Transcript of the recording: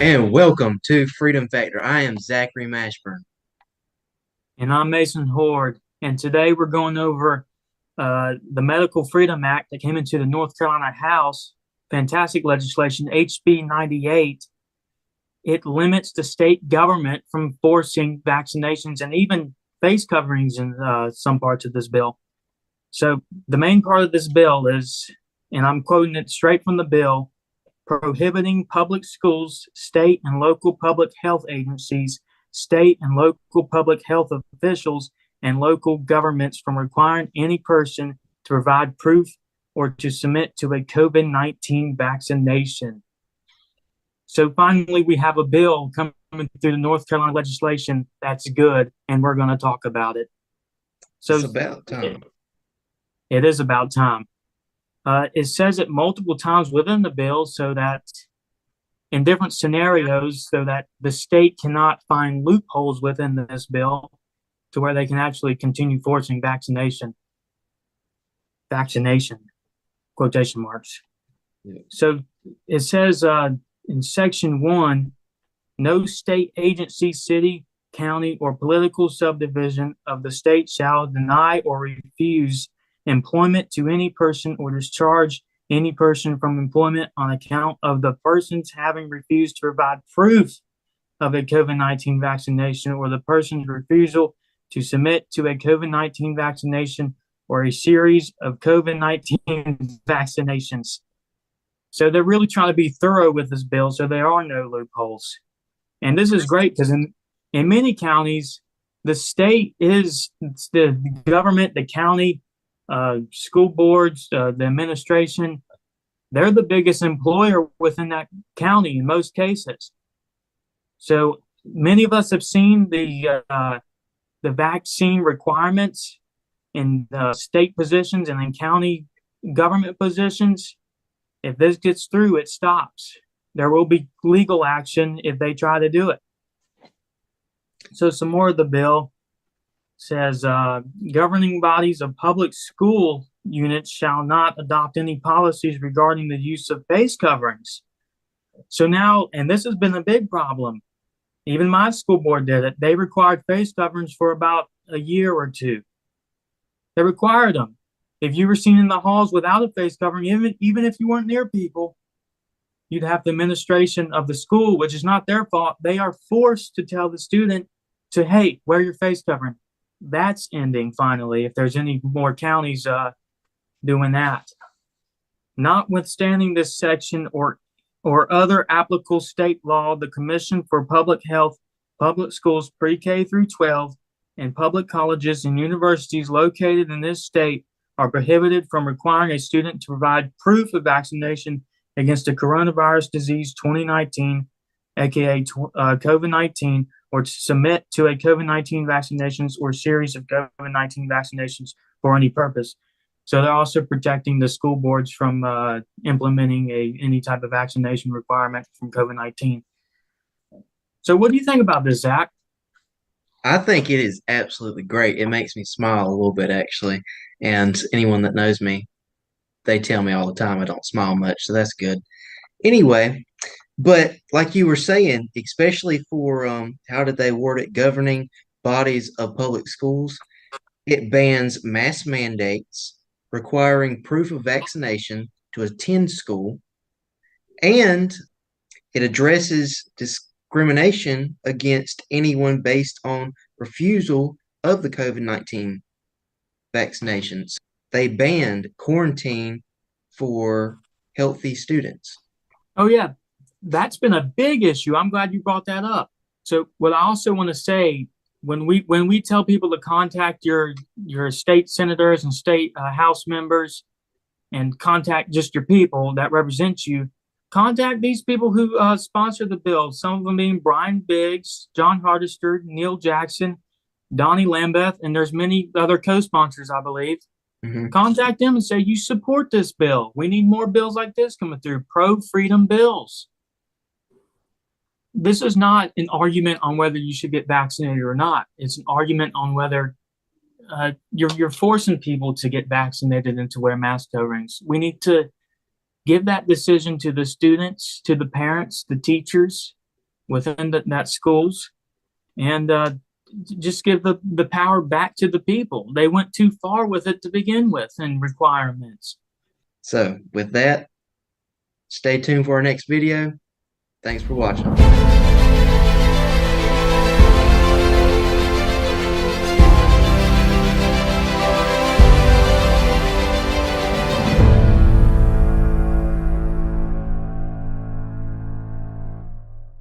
And welcome to Freedom Factor. I am Zachary Mashburn. And I'm Mason Hord. And today we're going over the Medical Freedom Act that came into the North Carolina House. Fantastic legislation, HB 98. It limits the state government from forcing vaccinations and even face coverings in some parts of this bill. So the main part of this bill is, and I'm quoting it straight from the bill, prohibiting public schools, state and local public health agencies, state and local public health officials, and local governments from requiring any person to provide proof or to submit to a COVID-19 vaccination. So finally, we have a bill coming through the North Carolina legislation that's good, and we're going to talk about it. So It's about time. it is about time. It says it multiple times within the bill so that in different scenarios, so that the state cannot find loopholes within this bill to where they can actually continue forcing vaccination, quotation marks. Yeah. So it says in section 1, no state agency, city, county, or political subdivision of the state shall deny or refuse employment to any person or discharge any person from employment on account of the person's having refused to provide proof of a COVID-19 vaccination or the person's refusal to submit to a COVID-19 vaccination or a series of COVID-19 vaccinations. So they're really trying to be thorough with this bill so there are no loopholes. And this is great because in many counties, the state is the government, the county, school boards, the administration, they're the biggest employer within that county in most cases. So many of us have seen the vaccine requirements in state positions and in county government positions. If this gets through, it stops. There will be legal action if they try to do it. So some more of the bill says governing bodies of public school units shall not adopt any policies regarding the use of face coverings. So now, and this has been a big problem, even my school board did it. They required face coverings for about a year or two. They required them. If you were seen in the halls without a face covering, even if you weren't near people, you'd have the administration of the school, which is not their fault. They are forced to tell the student to, hey, wear your face covering. That's ending finally, if there's any more counties doing that. Notwithstanding this section or other applicable state law, the Commission for Public Health, public schools pre-K through 12, and public colleges and universities located in this state are prohibited from requiring a student to provide proof of vaccination against the coronavirus disease 2019, aka COVID-19, or to submit to a COVID-19 vaccinations or series of COVID-19 vaccinations for any purpose. So they're also protecting the school boards from implementing any type of vaccination requirement from COVID-19. So what do you think about this, Zach? I think it is absolutely great. It makes me smile a little bit, actually. And anyone that knows me, they tell me all the time I don't smile much, so that's good. Anyway, but like you were saying, especially for how did they word it, governing bodies of public schools, it bans mass mandates requiring proof of vaccination to attend school, and it addresses discrimination against anyone based on refusal of the COVID-19 vaccinations. They banned quarantine for healthy students. Oh yeah, that's been a big issue. I'm glad you brought that up. So what I also want to say, when we tell people to contact your state senators and state house members and contact just your people that represent you, contact these people who sponsor the bill. Some of them being Brian Biggs, John Hardister, Neil Jackson, Donnie Lambeth, and there's many other co-sponsors, I believe. Mm-hmm. Contact them and say you support this bill. We need more bills like this coming through, pro-freedom bills. This is not an argument on whether you should get vaccinated or not. It's an argument on whether you're forcing people to get vaccinated and to wear mask coverings. We need to give that decision to the students, to the parents, the teachers. within that schools, and just give the power back to the people. They went too far with it to begin with and requirements. So, with that, stay tuned for our next video. Thanks for watching.